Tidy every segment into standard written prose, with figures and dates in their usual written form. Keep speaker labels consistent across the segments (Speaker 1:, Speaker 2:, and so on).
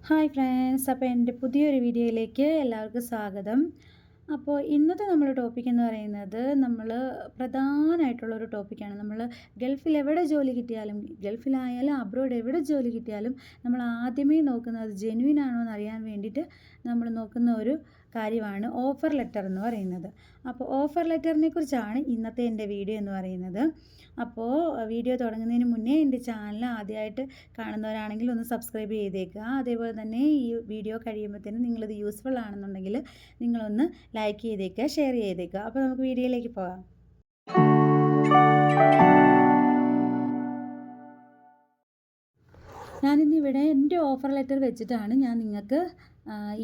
Speaker 1: Hi friends, അപ്പോൾ എൻ്റെ പുതിയൊരു വീഡിയോയിലേക്ക് എല്ലാവർക്കും സ്വാഗതം. അപ്പോൾ ഇന്നത്തെ നമ്മുടെ ടോപ്പിക് എന്ന് പറയുന്നത് പ്രധാനമായിട്ടുള്ളൊരു ടോപ്പിക്കാണ്. ഗൾഫിൽ എവിടെ ജോലി കിട്ടിയാലും, ഗൾഫിലായാലും അബ്രോഡ് എവിടെ ജോലി കിട്ടിയാലും നമ്മൾ ആദ്യമേ നോക്കുന്നത് അത് ജെന്യുവിൻ ആണോ എന്ന് അറിയാൻ വേണ്ടിയിട്ട് നമ്മൾ നോക്കുന്ന ഒരു കാര്യമാണ് ഓഫർ ലെറ്റർ എന്ന് പറയുന്നത്. അപ്പോൾ ഓഫർ ലെറ്ററിനെ കുറിച്ചാണ് ഇന്നത്തെ എൻ്റെ വീഡിയോ എന്ന് പറയുന്നത്. അപ്പോൾ വീഡിയോ തുടങ്ങുന്നതിന് മുന്നേ എൻ്റെ ചാനൽ ആദ്യമായിട്ട് കാണുന്നവരാണെങ്കിൽ ഒന്ന് സബ്സ്ക്രൈബ് ചെയ്തേക്കുക. അതേപോലെ തന്നെ ഈ വീഡിയോ കഴിയുമ്പോഴത്തേനും നിങ്ങളിത് യൂസ്ഫുൾ ആണെന്നുണ്ടെങ്കിൽ നിങ്ങളൊന്ന് ലൈക്ക് ചെയ്തേക്കുക, ഷെയർ ചെയ്തേക്കുക. അപ്പോൾ നമുക്ക് വീഡിയോയിലേക്ക് പോകാം. ഞാനിന്നിവിടെ എൻ്റെ ഓഫർ ലെറ്റർ വെച്ചിട്ടാണ് ഞാൻ നിങ്ങൾക്ക്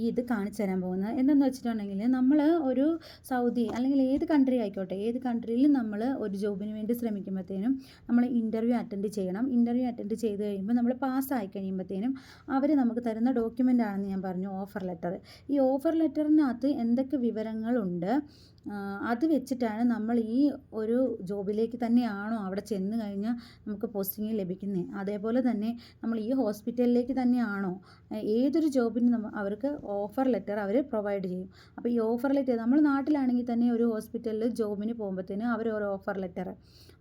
Speaker 1: ഇത് കാണിച്ചു തരാൻ പോകുന്നത്. എന്തെന്ന് വെച്ചിട്ടുണ്ടെങ്കിൽ നമ്മൾ ഒരു സൗദി അല്ലെങ്കിൽ ഏത് കൺട്രി ആയിക്കോട്ടെ, ഏത് കൺട്രിയിലും നമ്മൾ ഒരു ജോബിന് വേണ്ടി ശ്രമിക്കുമ്പോഴത്തേനും നമ്മൾ ഇൻ്റർവ്യൂ അറ്റൻഡ് ചെയ്യണം. ഇൻ്റർവ്യൂ അറ്റൻഡ് ചെയ്ത് കഴിയുമ്പോൾ നമ്മൾ പാസ്സായി കഴിയുമ്പോഴത്തേനും അവർ നമുക്ക് തരുന്ന ഡോക്യുമെൻ്റ് ആണെന്ന് ഞാൻ പറഞ്ഞു, ഓഫർ ലെറ്റർ. ഈ ഓഫർ ലെറ്ററിനകത്ത് എന്തൊക്കെ വിവരങ്ങളുണ്ട് അത് വെച്ചിട്ടാണ് നമ്മൾ ഈ ഒരു ജോബിലേക്ക് തന്നെയാണോ അവിടെ ചെന്ന് കഴിഞ്ഞാൽ നമുക്ക് പോസ്റ്റിംഗ് ലഭിക്കുന്നത്, അതേപോലെ തന്നെ നമ്മൾ ഈ ഹോസ്പിറ്റലിലേക്ക് തന്നെയാണോ, ഏതൊരു ജോബിനും അവർക്ക് ഓഫർ ലെറ്റർ അവർ പ്രൊവൈഡ് ചെയ്യും. അപ്പോൾ ഈ ഓഫർ ലെറ്റർ നമ്മൾ നാട്ടിലാണെങ്കിൽ തന്നെ ഒരു ഹോസ്പിറ്റലിൽ ജോബിന് പോകുമ്പോഴത്തേനും അവർ ഒരു ഓഫർ ലെറ്റർ,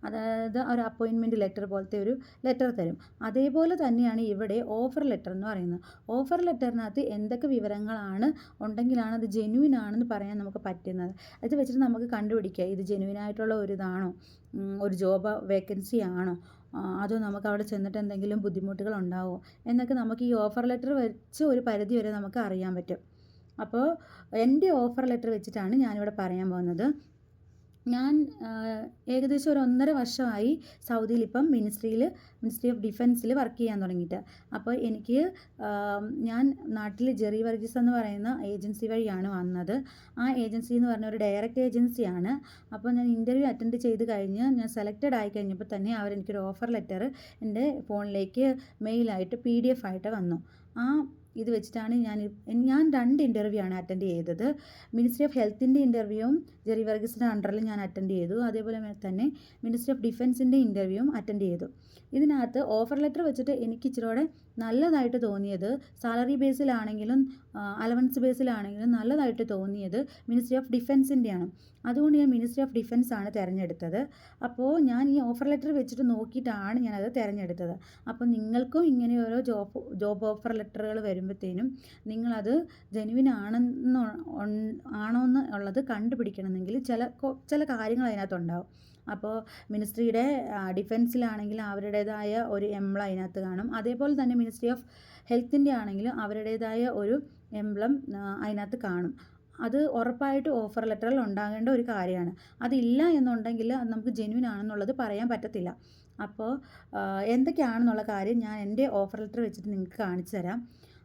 Speaker 1: അതായത് ഒരു അപ്പോയിൻമെൻറ്റ് ലെറ്റർ പോലത്തെ ഒരു ലെറ്റർ തരും. അതേപോലെ തന്നെയാണ് ഇവിടെ ഓഫർ ലെറ്റർ എന്ന് പറയുന്നത്. ഓഫർ ലെറ്ററിനകത്ത് എന്തൊക്കെ വിവരങ്ങളാണ് ഉണ്ടെങ്കിലാണ് അത് ജെന്യുവിൻ ആണെന്ന് പറയാൻ നമുക്ക് പറ്റുന്നത്. അത് വെച്ചിട്ട് നമുക്ക് കണ്ടുപിടിക്കുക ഇത് ജെന്യുവിൻ ആയിട്ടുള്ള ഒരു ഇതാണോ, ഒരു ജോബ് വേക്കൻസി ആണോ, അതോ നമുക്ക് അവിടെ ചെന്നിട്ട് എന്തെങ്കിലും ബുദ്ധിമുട്ടുകൾ ഉണ്ടാവുമോ എന്നൊക്കെ നമുക്ക് ഈ ഓഫർ ലെറ്റർ വെച്ച് ഒരു പരിധി വരെ നമുക്ക് അറിയാൻ പറ്റും. അപ്പോൾ എൻ്റെ ഓഫർ ലെറ്റർ വെച്ചിട്ടാണ് ഞാനിവിടെ പറയാൻ പോകുന്നത്. ഞാൻ ഏകദേശം ഒരു 1.5 വർഷമായി സൗദിയിൽ ഇപ്പം മിനിസ്ട്രി ഓഫ് ഡിഫൻസിൽ വർക്ക് ചെയ്യാൻ തുടങ്ങിയിട്ട്. അപ്പോൾ എനിക്ക് ഞാൻ നാട്ടിൽ ജെറി വർഗീസ് എന്ന് പറയുന്ന ഏജൻസി വഴിയാണ് വന്നത്. ആ ഏജൻസി എന്ന് പറഞ്ഞ ഒരു ഡയറക്റ്റ് ഏജൻസിയാണ്. അപ്പോൾ ഞാൻ ഇൻ്റർവ്യൂ അറ്റൻഡ് ചെയ്ത് കഴിഞ്ഞ് ഞാൻ സെലക്റ്റഡ് ആയി കഴിഞ്ഞപ്പോൾ തന്നെ അവരെനിക്കൊരു ഓഫർ ലെറ്റർ എൻ്റെ ഫോണിലേക്ക് മെയിലായിട്ട് PDF ആയിട്ട് വന്നു. ആ ഇത് വെച്ചിട്ടാണ് ഞാൻ 2 ഇൻ്റർവ്യൂ ആണ് അറ്റൻഡ് ചെയ്തത്. മിനിസ്ട്രി ഓഫ് ഹെൽത്തിൻ്റെ ഇൻ്റർവ്യൂവും ജെറി വർഗീസിൻ്റെ അണ്ടറിൽ ഞാൻ അറ്റൻഡ് ചെയ്തു. അതേപോലെ തന്നെ മിനിസ്ട്രി ഓഫ് ഡിഫൻസിൻ്റെ ഇൻ്റർവ്യൂവും അറ്റൻഡ് ചെയ്തു. ഇതിനകത്ത് ഓഫർ ലെറ്റർ വെച്ചിട്ട് എനിക്ക് ഇച്ചിരിയോടെ നല്ലതായിട്ട് തോന്നിയത്, സാലറി ബേസിലാണെങ്കിലും അലവൻസ് ബേസിലാണെങ്കിലും നല്ലതായിട്ട് തോന്നിയത് മിനിസ്ട്രി ഓഫ് ഡിഫൻസിൻ്റെയാണ്. അതുകൊണ്ട് ഞാൻ മിനിസ്ട്രി ഓഫ് ഡിഫൻസ് ആണ് തിരഞ്ഞെടുത്തത്. അപ്പോൾ ഞാൻ ഈ ഓഫർ ലെറ്റർ വെച്ചിട്ട് നോക്കിയിട്ടാണ് ഞാനത് തിരഞ്ഞെടുത്തത്. അപ്പോൾ നിങ്ങൾക്കും ഇങ്ങനെ ഓരോ ജോബ് ഓഫർ ലെറ്ററുകൾ വരുമ്പോഴത്തേനും നിങ്ങളത് ജെന്യുവിൻ ആണോ എന്നുള്ളത് കണ്ടുപിടിക്കണമെങ്കിൽ ചില കാര്യങ്ങൾ അതിനകത്തുണ്ടാവും. അപ്പോൾ മിനിസ്ട്രിയുടെ ഡിഫൻസിലാണെങ്കിൽ അവരുടേതായ ഒരു എംബ്ലം അതിനകത്ത് കാണും. അതേപോലെ തന്നെ മിനിസ്ട്രി ഓഫ് ഹെൽത്തിൻ്റെ ആണെങ്കിലും അവരുടേതായ ഒരു എംബ്ലം അതിനകത്ത് കാണും. അത് ഉറപ്പായിട്ട് ഓഫർ ലെറ്ററിൽ ഉണ്ടാകേണ്ട ഒരു കാര്യമാണ്. അതില്ല എന്നുണ്ടെങ്കിൽ അത് നമുക്ക് ജെന്യുവിൻ ആണെന്നുള്ളത് പറയാൻ പറ്റത്തില്ല. അപ്പോൾ എന്തൊക്കെയാണെന്നുള്ള കാര്യം ഞാൻ എൻ്റെ ഓഫർ ലെറ്റർ വെച്ചിട്ട് നിങ്ങൾക്ക് കാണിച്ചു തരാം.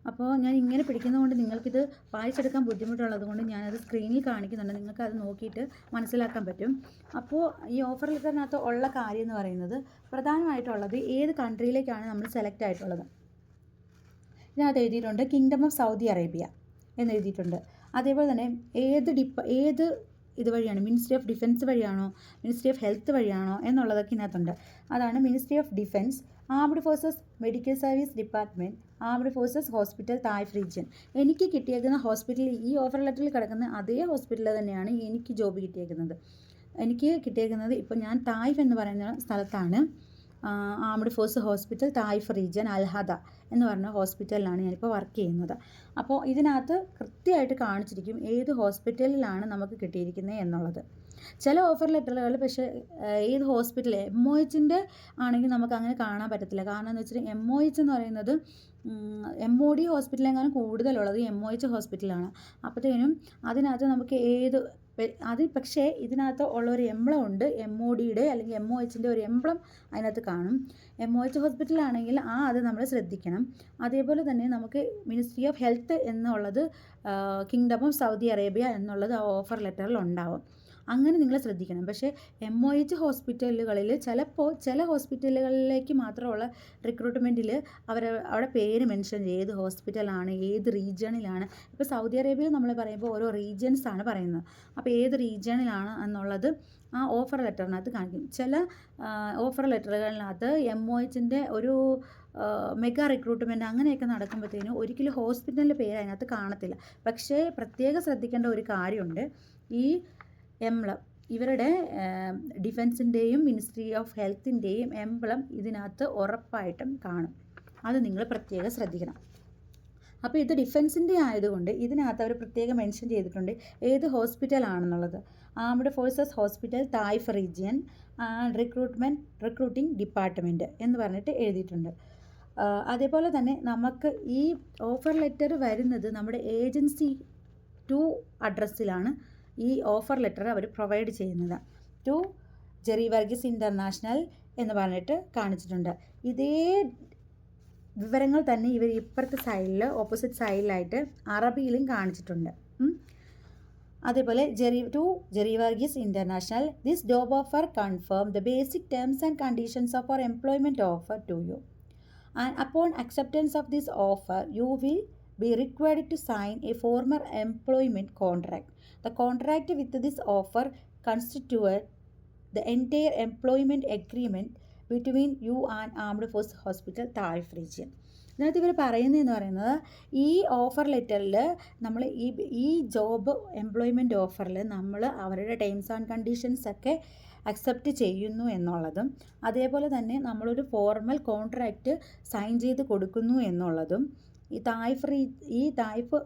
Speaker 1: അപ്പോൾ ഞാൻ ഇങ്ങനെ പിടിക്കുന്നതുകൊണ്ട് നിങ്ങൾക്കിത് വായിച്ചെടുക്കാൻ ബുദ്ധിമുട്ടുള്ളത് കൊണ്ട് ഞാനത് സ്ക്രീനിൽ കാണിക്കുന്നുണ്ട്, നിങ്ങൾക്ക് അത് നോക്കിയിട്ട് മനസ്സിലാക്കാൻ പറ്റും. അപ്പോൾ ഈ ഓഫർ ലെറ്ററിനകത്ത് ഉള്ള കാര്യം എന്ന് പറയുന്നത് പ്രധാനമായിട്ടുള്ളത് ഏത് കൺട്രിയിലേക്കാണ് നമ്മൾ സെലക്ട് ആയിട്ടുള്ളത്. ഇതിനകത്ത് എഴുതിയിട്ടുണ്ട് കിങ്ഡം ഓഫ് സൗദി അറേബ്യ എന്ന് എഴുതിയിട്ടുണ്ട്. അതേപോലെ തന്നെ ഏത് ഇതുവഴിയാണ്, മിനിസ്ട്രി ഓഫ് ഡിഫൻസ് വഴിയാണോ, മിനിസ്ട്രി ഓഫ് ഹെൽത്ത് വഴിയാണോ എന്നുള്ളതൊക്കെ ഇതിനകത്തുണ്ട്. അതാണ് ministry of defence, armed forces medical service department, armed forces hospital Taif region. എനിക്ക് കിട്ടിയേക്കുന്ന ഹോസ്പിറ്റലിൽ ഈ ഓഫർ ലെറ്ററിൽ കിടക്കുന്ന അതേ ഹോസ്പിറ്റലിൽ തന്നെയാണ് എനിക്ക് ജോബ് കിട്ടിയേക്കുന്നത്. എനിക്ക് കിട്ടിയേക്കുന്നത് ഇപ്പോൾ ഞാൻ തായ്ഫ് എന്ന് പറയുന്ന സ്ഥലത്താണ്. Armed force hospital Taif region Al Hada എന്ന് പറഞ്ഞ ഹോസ്പിറ്റലിലാണ് ഞാനിപ്പോൾ വർക്ക് ചെയ്യുന്നത്. അപ്പോൾ ഇതിനകത്ത് കൃത്യമായിട്ട് കാണിച്ചിരിക്കും ഏത് ഹോസ്പിറ്റലിലാണ് നമുക്ക് കിട്ടിയിരിക്കുന്നത് എന്നുള്ളത്. ചില ഓഫർ ലെറ്ററുകൾ പക്ഷേ ഏത് ഹോസ്പിറ്റൽ MOH ആണെങ്കിൽ നമുക്ക് അങ്ങനെ കാണാൻ പറ്റത്തില്ല. കാരണം എന്ന് വെച്ചിട്ടുണ്ടെങ്കിൽ MOH എന്ന് പറയുന്നത് MOD ഹോസ്പിറ്റലിനെക്കാളും കൂടുതലുള്ളത് MOH ഹോസ്പിറ്റലാണ്. അപ്പോഴത്തേനും അതിനകത്ത് നമുക്ക് പക്ഷേ ഇതിനകത്ത് ഉള്ളൊരു എംബ്ലം ഉണ്ട്, MODയുടെ അല്ലെങ്കിൽ MOHൻ്റെ ഒരു എംബ്ലം അതിനകത്ത് കാണും. MOH ഹോസ്പിറ്റലാണെങ്കിൽ അത് നമ്മൾ ശ്രദ്ധിക്കണം. അതേപോലെ തന്നെ നമുക്ക് മിനിസ്ട്രി ഓഫ് ഹെൽത്ത് എന്നുള്ളത് കിങ്ഡം ഓഫ് സൗദി അറേബ്യ എന്നുള്ളത് ആ ഓഫർ ലെറ്ററിൽ ഉണ്ടാവും. അങ്ങനെ നിങ്ങൾ ശ്രദ്ധിക്കണം. പക്ഷേ MOH ഹോസ്പിറ്റലുകളിൽ ചില ഹോസ്പിറ്റലുകളിലേക്ക് മാത്രമുള്ള റിക്രൂട്ട്മെൻറ്റിൽ അവിടെ പേര് മെൻഷൻ ചെയ്യും, ഏത് ഹോസ്പിറ്റലാണ്, ഏത് റീജിയണിലാണ്. ഇപ്പോൾ സൗദി അറേബ്യയിൽ നമ്മൾ പറയുമ്പോൾ ഓരോ റീജിയൻസാണ് പറയുന്നത്. അപ്പോൾ ഏത് റീജിയണിലാണ് എന്നുള്ളത് ആ ഓഫർ ലെറ്ററിനകത്ത് കാണിക്കും. ചില ഓഫർ ലെറ്ററുകളിനകത്ത് MOHൻ്റെ ഒരു മെഗാ റിക്രൂട്ട്മെൻറ്റ് അങ്ങനെയൊക്കെ നടക്കുമ്പോഴത്തേനും ഒരിക്കലും ഹോസ്പിറ്റലിൻ്റെ പേര് അതിനകത്ത് കാണത്തില്ല. പക്ഷേ പ്രത്യേകം ശ്രദ്ധിക്കേണ്ട ഒരു കാര്യമുണ്ട്. ഈ എംബ്ലം ഇവരുടെ ഡിഫൻസിൻ്റെയും മിനിസ്ട്രി ഓഫ് ഹെൽത്തിൻ്റെയും എംബ്ലം ഇതിനകത്ത് ഉറപ്പായിട്ടും കാണും. അത് നിങ്ങൾ പ്രത്യേകം ശ്രദ്ധിക്കണം. അപ്പോൾ ഇത് ഡിഫൻസിൻ്റെ ആയതുകൊണ്ട് ഇതിനകത്ത് അവർ പ്രത്യേകം മെൻഷൻ ചെയ്തിട്ടുണ്ട് ഏത് ഹോസ്പിറ്റലാണെന്നുള്ളത്. Armed forces hospital Taif region recruiting department എന്ന് പറഞ്ഞിട്ട് എഴുതിയിട്ടുണ്ട്. അതേപോലെ തന്നെ നമുക്ക് ഈ ഓഫർ ലെറ്റർ വരുന്നത് നമ്മുടെ ഏജൻസി 2 അഡ്രസ്സിലാണ് ഈ ഓഫർ ലെറ്റർ അവർ പ്രൊവൈഡ് ചെയ്യുന്നത്. ടു ജെറി വർഗീസ് ഇൻ്റർനാഷണൽ എന്ന് പറഞ്ഞിട്ട് കാണിച്ചിട്ടുണ്ട്. ഇതേ വിവരങ്ങൾ തന്നെ ഇവർ ഇപ്പുറത്തെ സൈഡിൽ ഓപ്പോസിറ്റ് സൈഡിലായിട്ട് അറബിയിലും കാണിച്ചിട്ടുണ്ട്. അതേപോലെ Jerry Varghese international this job offer confirm the basic terms and conditions of our employment offer to you and upon acceptance of this offer you will be required to sign a formal employment contract. The contract with this offer constitutes the entire employment agreement between you and Armed Forces Hospital Taif region. ഇതിനകത്ത് ഇവർ പറയുന്നതെന്ന് പറയുന്നത് ഈ offer ലെറ്ററിൽ നമ്മൾ ഈ job employment ഓഫറിൽ നമ്മൾ അവരുടെ ടേംസ് ആൻഡ് കണ്ടീഷൻസ് ഒക്കെ അക്സെപ്റ്റ് ചെയ്യുന്നു എന്നുള്ളതും അതേപോലെ തന്നെ നമ്മളൊരു ഫോർമൽ കോൺട്രാക്റ്റ് സൈൻ ചെയ്ത് കൊടുക്കുന്നു എന്നുള്ളതും ഈ തായ്ഫ്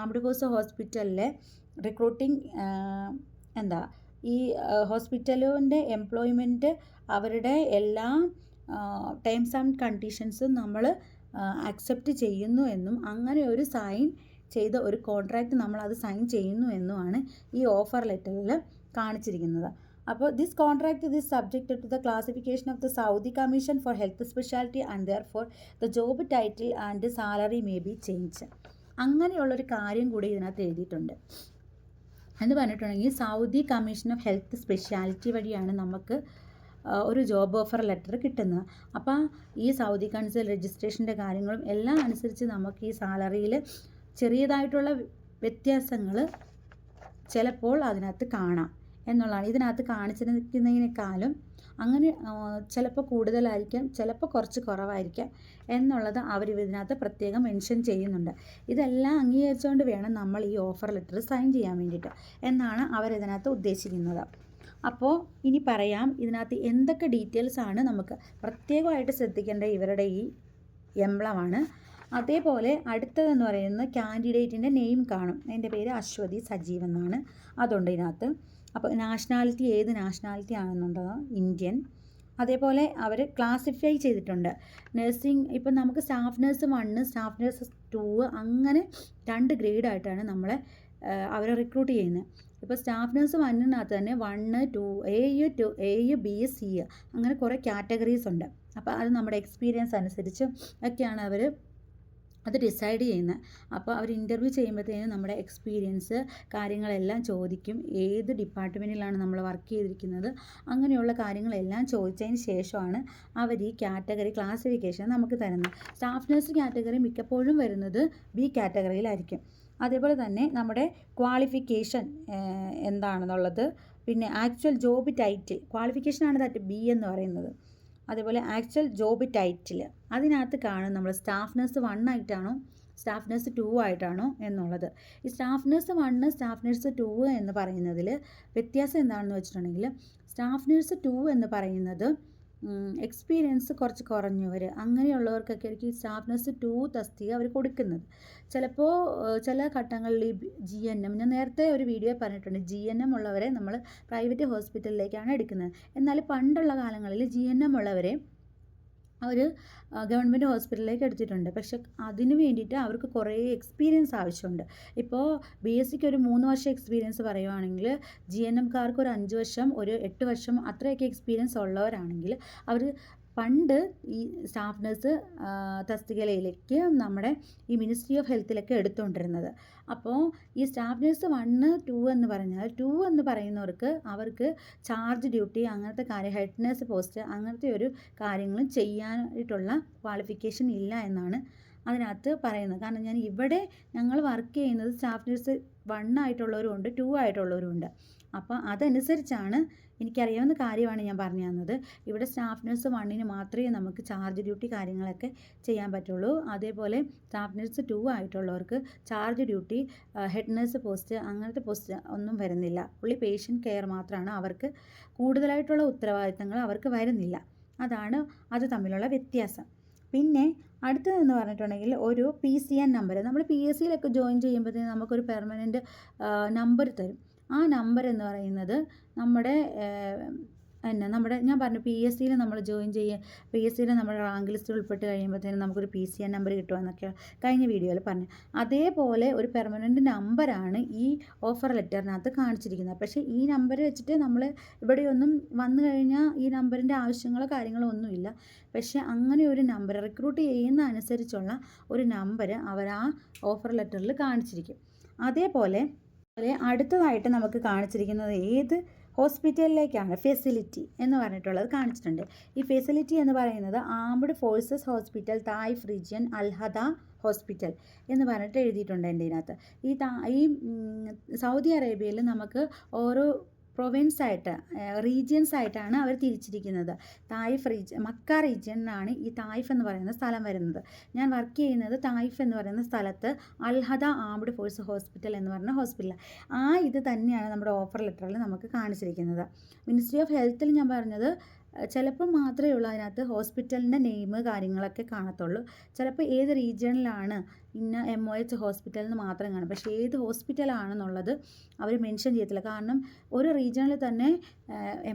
Speaker 1: ആംഡ് ഫോഴ്സ് ഹോസ്പിറ്റലിലെ റിക്രൂട്ടിംഗ് ഈ ഹോസ്പിറ്റലിൻ്റെ എംപ്ലോയ്മെൻറ്റ് അവരുടെ എല്ലാ ടേംസ് ആൻഡ് കണ്ടീഷൻസും നമ്മൾ അക്സെപ്റ്റ് ചെയ്യുന്നു എന്നും അങ്ങനെ ഒരു സൈൻ ചെയ്ത ഒരു കോൺട്രാക്റ്റ് നമ്മളത് സൈൻ ചെയ്യുന്നു എന്നുമാണ് ഈ ഓഫർ ലെറ്ററിൽ കാണിച്ചിരിക്കുന്നത്. അപ്പോൾ this contract this subject to the classification of the Saudi commission for health speciality and their for the job title and salary may be change. അങ്ങനെയുള്ളൊരു കാര്യം കൂടി ഇതിനകത്ത് എഴുതിയിട്ടുണ്ട്. എന്ന് പറഞ്ഞിട്ടുണ്ടെങ്കിൽ Saudi commission of health speciality വഴിയാണ് നമുക്ക് ഒരു ജോബ് ഓഫർ ലെറ്റർ കിട്ടുന്നത്. അപ്പോൾ ഈ സൗദി കൗൺസിൽ രജിസ്ട്രേഷൻ്റെ കാര്യങ്ങളും എല്ലാം അനുസരിച്ച് നമുക്ക് ഈ സാലറിയിൽ ചെറിയതായിട്ടുള്ള വ്യത്യാസങ്ങൾ ചിലപ്പോൾ അതിനകത്ത് കാണാം എന്നുള്ളതാണ്. ഇതിനകത്ത് കാണിച്ചിരിക്കുന്നതിനേക്കാളും അങ്ങനെ ചിലപ്പോൾ കൂടുതലായിരിക്കാം, ചിലപ്പോൾ കുറച്ച് കുറവായിരിക്കാം എന്നുള്ളത് അവർ ഇതിനകത്ത് പ്രത്യേകം മെൻഷൻ ചെയ്യുന്നുണ്ട്. ഇതെല്ലാം അംഗീകരിച്ചുകൊണ്ട് വേണം നമ്മൾ ഈ ഓഫർ ലെറ്റർ സൈൻ ചെയ്യാൻ വേണ്ടിയിട്ട് എന്നാണ് അവരിതിനകത്ത് ഉദ്ദേശിക്കുന്നത്. അപ്പോൾ ഇനി പറയാം ഇതിനകത്ത് എന്തൊക്കെ ഡീറ്റെയിൽസാണ് നമുക്ക് പ്രത്യേകമായിട്ട് ശ്രദ്ധിക്കേണ്ട ഇവരുടെ ഈ എംബ്ലമാണ്. അതേപോലെ അടുത്തതെന്ന് പറയുന്നത് കാൻഡിഡേറ്റിൻ്റെ നെയിം കാണും. എൻ്റെ പേര് അശ്വതി സജീവ് എന്നാണ്. അതുണ്ട് ഇതിനകത്ത്. അപ്പോൾ നാഷണാലിറ്റി ഏത് നാഷണാലിറ്റി ആണെന്നുണ്ടോ ഇന്ത്യൻ. അതേപോലെ അവർ ക്ലാസിഫൈ ചെയ്തിട്ടുണ്ട് നഴ്സിംഗ്. ഇപ്പം നമുക്ക് സ്റ്റാഫ് നഴ്സ് 1 സ്റ്റാഫ് നഴ്സ് 2 അങ്ങനെ 2 ഗ്രേഡായിട്ടാണ് നമ്മളെ അവരെ റിക്രൂട്ട് ചെയ്യുന്നത്. ഇപ്പോൾ സ്റ്റാഫ് നഴ്സ് 1-നകത്ത് തന്നെ 1, 2 A, B, C അങ്ങനെ കുറേ കാറ്റഗറീസ് ഉണ്ട്. അപ്പോൾ അത് നമ്മുടെ എക്സ്പീരിയൻസ് അനുസരിച്ച് ഒക്കെയാണ് അവർ അത് ഡിസൈഡ് ചെയ്യുന്നത്. അപ്പോൾ അവർ ഇൻ്റർവ്യൂ ചെയ്യുമ്പോഴത്തേനും നമ്മുടെ എക്സ്പീരിയൻസ് കാര്യങ്ങളെല്ലാം ചോദിക്കും. ഏത് ഡിപ്പാർട്ട്മെൻറ്റിലാണ് നമ്മൾ വർക്ക് ചെയ്തിരിക്കുന്നത് അങ്ങനെയുള്ള കാര്യങ്ങളെല്ലാം ചോദിച്ചതിന് ശേഷമാണ് അവർ ഈ കാറ്റഗറി ക്ലാസിഫിക്കേഷൻ നമുക്ക് തരുന്നത്. സ്റ്റാഫ് നഴ്സ് കാറ്റഗറി മിക്കപ്പോഴും വരുന്നത് B കാറ്റഗറിയിലായിരിക്കും. അതേപോലെ തന്നെ നമ്മുടെ ക്വാളിഫിക്കേഷൻ എന്താണെന്നുള്ളത്, പിന്നെ ആക്ച്വൽ ജോബ് ടൈറ്റിൽ ക്വാളിഫിക്കേഷനാണ് ദാറ്റ് B എന്ന് പറയുന്നത്. അതേപോലെ ആക്ച്വൽ ജോബ് ടൈറ്റിൽ അതിനകത്ത് കാണും നമ്മൾ സ്റ്റാഫ് നഴ്സ് 1 ആയിട്ടാണോ സ്റ്റാഫ് നഴ്സ് 2 ആയിട്ടാണോ എന്നുള്ളത്. ഈ സ്റ്റാഫ് നഴ്സ് 1 സ്റ്റാഫ് നഴ്സ് 2 എന്ന് പറയുന്നതിൽ വ്യത്യാസം എന്താണെന്ന് വെച്ചിട്ടുണ്ടെങ്കിൽ സ്റ്റാഫ് നഴ്സ് 2 എന്ന് പറയുന്നത് എക്സ്പീരിയൻസ് കുറച്ച് കുറഞ്ഞവർ അങ്ങനെയുള്ളവർക്കൊക്കെ ആയിരിക്കും സ്റ്റാഫ് നഴ്സ് 2 തസ്തിക അവർ കൊടുക്കുന്നത്. ചിലപ്പോൾ ചില ഘട്ടങ്ങളിൽ GNM ഞാൻ നേരത്തെ ഒരു വീഡിയോ പറഞ്ഞിട്ടുണ്ട്. GNM ഉള്ളവരെ നമ്മൾ പ്രൈവറ്റ് ഹോസ്പിറ്റലിലേക്കാണ് എടുക്കുന്നത്. എന്നാൽ പണ്ടുള്ള കാലങ്ങളിൽ GNM ഉള്ളവരെ അവർ ഗവൺമെൻറ് ഹോസ്പിറ്റലിലേക്ക് എടുത്തിട്ടുണ്ട്. പക്ഷെ അതിന് വേണ്ടിയിട്ട് അവർക്ക് കുറേ എക്സ്പീരിയൻസ് ആവശ്യമുണ്ട്. ഇപ്പോൾ BSc ഒരു 3 വർഷം എക്സ്പീരിയൻസ് പറയുവാണെങ്കിൽ GNMക്കാർക്ക് ഒരു 5 വർഷം ഒരു 8 വർഷം അത്രയൊക്കെ എക്സ്പീരിയൻസ് ഉള്ളവരാണെങ്കിൽ അവർ പണ്ട് ഈ സ്റ്റാഫ് നഴ്സ് തസ്തികയിലേക്ക് നമ്മുടെ ഈ മിനിസ്ട്രി ഓഫ് ഹെൽത്തിലൊക്കെ എടുത്തുകൊണ്ടിരുന്നത്. അപ്പോൾ ഈ സ്റ്റാഫ് നഴ്സ് 1, 2 എന്ന് പറഞ്ഞാൽ 2 എന്ന് പറയുന്നവർക്ക് അവർക്ക് ചാർജ് ഡ്യൂട്ടി അങ്ങനത്തെ കാര്യം ഹെഡ് നഴ്സ് പോസ്റ്റ് അങ്ങനത്തെ ഒരു കാര്യങ്ങളും ചെയ്യാനായിട്ടുള്ള ക്വാളിഫിക്കേഷൻ ഇല്ല എന്നാണ് അതിനകത്ത് പറയുന്നത്. കാരണം ഞങ്ങൾ വർക്ക് ചെയ്യുന്നത് സ്റ്റാഫ് നഴ്സ് 1 ആയിട്ടുള്ളവരും ഉണ്ട് 2 ആയിട്ടുള്ളവരും ഉണ്ട്. അപ്പോൾ അതനുസരിച്ചാണ് എനിക്കറിയാവുന്ന കാര്യമാണ് ഞാൻ പറഞ്ഞു തന്നത്. ഇവിടെ സ്റ്റാഫ് നഴ്സ് 1 മാത്രമേ നമുക്ക് ചാർജ് ഡ്യൂട്ടി കാര്യങ്ങളൊക്കെ ചെയ്യാൻ പറ്റുള്ളൂ. അതേപോലെ സ്റ്റാഫ് നഴ്സ് 2 ആയിട്ടുള്ളവർക്ക് charge duty, head nurse post അങ്ങനത്തെ പോസ്റ്റ് ഒന്നും വരുന്നില്ല. പുള്ളി പേഷ്യൻ്റ് കെയർ മാത്രമാണ്. അവർക്ക് കൂടുതലായിട്ടുള്ള ഉത്തരവാദിത്തങ്ങൾ അവർക്ക് വരുന്നില്ല. അതാണ് അത് തമ്മിലുള്ള വ്യത്യാസം. പിന്നെ അടുത്തതെന്ന് പറഞ്ഞിട്ടുണ്ടെങ്കിൽ ഒരു PCN നമ്പർ. നമ്മൾ PSCയിലൊക്കെ ജോയിൻ ചെയ്യുമ്പോഴത്തേന് നമുക്കൊരു പെർമനൻറ്റ് നമ്പർ തരും. ആ നമ്പർ എന്ന് പറയുന്നത് നമ്മുടെ ഞാൻ പറഞ്ഞു PSCയിൽ നമ്മൾ ജോയിൻ PSCയിൽ നമ്മുടെ റാങ്ക് ലിസ്റ്റ് ഉൾപ്പെട്ട് കഴിയുമ്പോഴത്തേനും നമുക്കൊരു PCN നമ്പർ കിട്ടുമെന്നൊക്കെ കഴിഞ്ഞ വീഡിയോയിൽ പറഞ്ഞു. അതേപോലെ ഒരു പെർമനൻറ്റ് നമ്പറാണ് ഈ ഓഫർ ലെറ്ററിനകത്ത് കാണിച്ചിരിക്കുന്നത്. പക്ഷേ ഈ നമ്പർ വെച്ചിട്ട് നമ്മൾ ഇവിടെയൊന്നും വന്നു കഴിഞ്ഞാൽ ഈ നമ്പറിൻ്റെ ആവശ്യങ്ങളോ കാര്യങ്ങളോ ഒന്നുമില്ല. പക്ഷേ അങ്ങനെ ഒരു നമ്പർ റിക്രൂട്ട് ചെയ്യുന്ന അനുസരിച്ചുള്ള ഒരു നമ്പർ അവർ ആ ഓഫർ ലെറ്ററിൽ കാണിച്ചിരിക്കും. അതേപോലെ അടുത്തതായിട്ട് നമുക്ക് കാണിച്ചിരിക്കുന്നത് ഏത് ഹോസ്പിറ്റലിലേക്കാണ് ഫെസിലിറ്റി എന്ന് പറഞ്ഞിട്ടുള്ളത് കാണിച്ചിട്ടുണ്ട്. ഈ ഫെസിലിറ്റി എന്ന് പറയുന്നത് armed forces hospital Taif region Al Hada hospital എന്ന് പറഞ്ഞിട്ട് എഴുതിയിട്ടുണ്ട് എൻ്റെ ഇതിനകത്ത്. ഈ സൗദി അറേബ്യയിൽ നമുക്ക് ഓരോ പ്രൊവിൻസായിട്ട് റീജിയൻസ് ആയിട്ടാണ് അവർ തിരിച്ചിരിക്കുന്നത്. മക്ക റീജിയനാണ് ഈ തായിഫ് എന്ന് പറയുന്ന സ്ഥലം വരുന്നത്. ഞാൻ വർക്ക് ചെയ്യുന്നത് തായിഫ് എന്ന് പറയുന്ന സ്ഥലത്ത് അൽഹദ ആംഡ് ഫോഴ്സ് ഹോസ്പിറ്റൽ എന്ന് പറയുന്ന ഹോസ്പിറ്റൽ. ഇത് തന്നെയാണ് നമ്മുടെ ഓഫർ ലെറ്ററിൽ നമുക്ക് കാണിച്ചിരിക്കുന്നത്. മിനിസ്ട്രി ഓഫ് ഹെൽത്തിൽ ഞാൻ പറഞ്ഞത് ചിലപ്പോൾ മാത്രമേ ഉള്ളൂ അതിനകത്ത് ഹോസ്പിറ്റലിൻ്റെ നെയിം കാര്യങ്ങളൊക്കെ കാണത്തുള്ളൂ. ചിലപ്പോൾ ഏത് റീജിയണിലാണ് ഇന്ന MOH ഹോസ്പിറ്റൽ എന്ന് മാത്രം കാണും. പക്ഷേ ഏത് ഹോസ്പിറ്റലാണെന്നുള്ളത് അവർ മെൻഷൻ ചെയ്യത്തില്ല. കാരണം ഒരു റീജിയണിൽ തന്നെ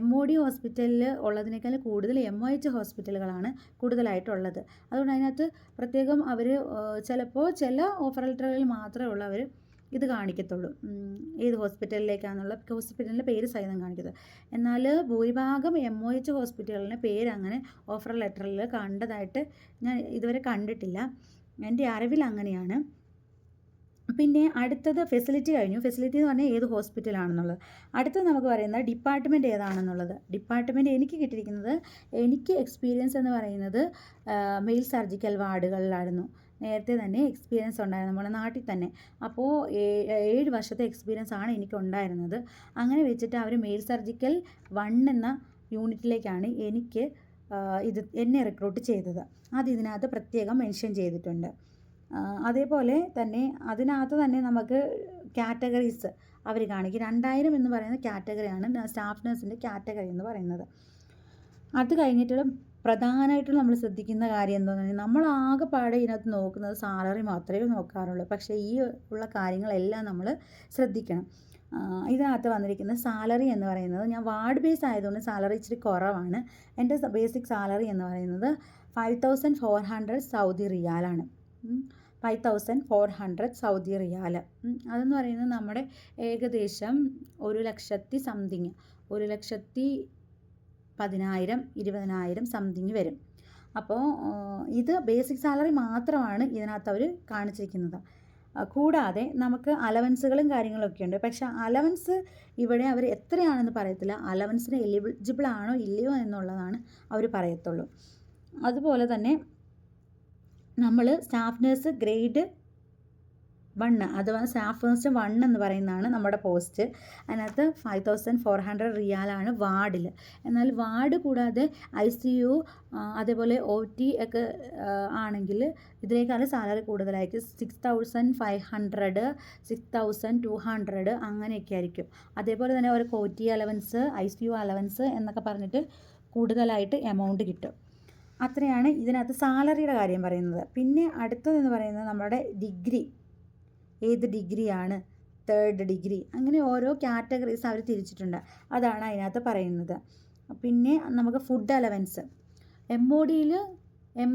Speaker 1: MOD ഹോസ്പിറ്റലിൽ ഉള്ളതിനേക്കാൾ കൂടുതൽ MOH ഹോസ്പിറ്റലുകളാണ് കൂടുതലായിട്ടുള്ളത്. അതുകൊണ്ട് അതിനകത്ത് പ്രത്യേകം അവർ ചിലപ്പോൾ ചില ഓഫർ ലെറ്ററുകളിൽ മാത്രമേ ഉള്ളൂ അവർ ഇത് കാണിക്കത്തുള്ളൂ, ഏത് ഹോസ്പിറ്റലിലേക്കാണെന്നുള്ള ഹോസ്പിറ്റലിൻ്റെ പേര് സഹിതം കാണിക്കുന്നത്. എന്നാൽ ഭൂരിഭാഗം MOH ഹോസ്പിറ്റലിൻ്റെ പേര് അങ്ങനെ ഓഫർ ലെറ്ററിൽ കണ്ടതായിട്ട് ഞാൻ ഇതുവരെ കണ്ടിട്ടില്ല. എൻ്റെ അറിവിൽ അങ്ങനെയാണ്. പിന്നെ അടുത്തത് ഫെസിലിറ്റി കഴിഞ്ഞു. ഫെസിലിറ്റി എന്ന് പറഞ്ഞാൽ ഏത് ഹോസ്പിറ്റലാണെന്നുള്ളത്. അടുത്തത് നമുക്ക് പറയുന്നത് ഡിപ്പാർട്ട്മെൻറ്റ് ഏതാണെന്നുള്ളത്. ഡിപ്പാർട്ട്മെൻറ്റ് എനിക്ക് കിട്ടിയിരിക്കുന്നത്, എനിക്ക് എക്സ്പീരിയൻസ് എന്ന് പറയുന്നത് മെയിൽ സർജിക്കൽ വാർഡുകളിലായിരുന്നു. നേരത്തെ തന്നെ എക്സ്പീരിയൻസ് ഉണ്ടായിരുന്നു നമ്മുടെ നാട്ടിൽ തന്നെ. അപ്പോൾ 7 വർഷത്തെ എക്സ്പീരിയൻസ് ആണ് എനിക്കുണ്ടായിരുന്നത്. അങ്ങനെ വെച്ചിട്ട് അവർ മെയിൽ സർജിക്കൽ 1 എന്ന യൂണിറ്റിലേക്കാണ് എന്നെ റിക്രൂട്ട് ചെയ്തത്. അത് ഇതിനകത്ത് പ്രത്യേകം മെൻഷൻ ചെയ്തിട്ടുണ്ട്. അതേപോലെ തന്നെ അതിനകത്ത് തന്നെ നമുക്ക് കാറ്റഗറീസ് അവർ കാണിക്കും. 2000 എന്ന് പറയുന്ന കാറ്റഗറിയാണ് സ്റ്റാഫ് നഴ്സിൻ്റെ കാറ്റഗറി എന്ന് പറയുന്നത്. അത് കഴിഞ്ഞിട്ടുള്ള പ്രധാനമായിട്ടും നമ്മൾ ശ്രദ്ധിക്കുന്ന കാര്യം എന്താണെന്ന് പറഞ്ഞാൽ, നമ്മൾ ആകെപ്പാടെ ഇതിനകത്ത് നോക്കുന്നത് സാലറി മാത്രമേ നോക്കാറുള്ളൂ. പക്ഷേ ഈ ഉള്ള കാര്യങ്ങളെല്ലാം നമ്മൾ ശ്രദ്ധിക്കണം. ഇതിനകത്ത് വന്നിരിക്കുന്ന സാലറി എന്ന് പറയുന്നത്, ഞാൻ വാർഡ് ബേസ് ആയതുകൊണ്ട് സാലറി ഇച്ചിരി കുറവാണ്. എൻ്റെ ബേസിക് സാലറി എന്ന് പറയുന്നത് 5400 സൗദി റിയാലാണ്. 5400 സൗദി റിയാൽ. അതെന്ന് പറയുന്നത് നമ്മുടെ ഏകദേശം 1,00,000 സംതിങ്, 1,10,000 20,000 സംതിങ് വരും. അപ്പോൾ ഇത് ബേസിക് സാലറി മാത്രമാണ് ഇതിനകത്ത് അവർ കാണിച്ചിരിക്കുന്നത്. കൂടാതെ നമുക്ക് അലവൻസുകളും കാര്യങ്ങളൊക്കെ ഉണ്ട്. പക്ഷേ അലവൻസ് ഇവിടെ അവർ എത്രയാണെന്ന് പറയത്തില്ല. അലവൻസിന് എലിജിബിൾ ആണോ ഇല്ലയോ എന്നുള്ളതാണ് അവർ പറയത്തുള്ളൂ. അതുപോലെ തന്നെ നമ്മൾ സ്റ്റാഫ് നഴ്സ് ഗ്രേഡ് 1 അഥവാ സ്റ്റാഫ് നഴ്സ് 1 എന്ന് പറയുന്നതാണ് നമ്മുടെ പോസ്റ്റ്. അതിനകത്ത് 5400 റിയാലാണ് വാർഡിൽ. എന്നാൽ വാർഡ് കൂടാതെ ICU അതേപോലെ OT ഒക്കെ ആണെങ്കിൽ ഇതിനേക്കാളും സാലറി കൂടുതലായിരിക്കും. 6500 6200 അങ്ങനെയൊക്കെ ആയിരിക്കും. അതേപോലെ തന്നെ അവർക്ക് OT അലവൻസ്, ICU അലവൻസ് എന്നൊക്കെ പറഞ്ഞിട്ട് കൂടുതലായിട്ട് എമൗണ്ട് കിട്ടും. അത്രയാണ് ഇതിനകത്ത് സാലറിയുടെ കാര്യം പറയുന്നത്. പിന്നെ അടുത്തതെന്ന് പറയുന്നത് നമ്മുടെ ഡിഗ്രി, ഏത് ഡിഗ്രിയാണ്, 3rd ഡിഗ്രി, അങ്ങനെ ഓരോ കാറ്റഗറീസ് അവർ തിരിച്ചിട്ടുണ്ട്. അതാണ് അതിനകത്ത് പറയുന്നത്. പിന്നെ നമുക്ക് ഫുഡ് അലവൻസ്,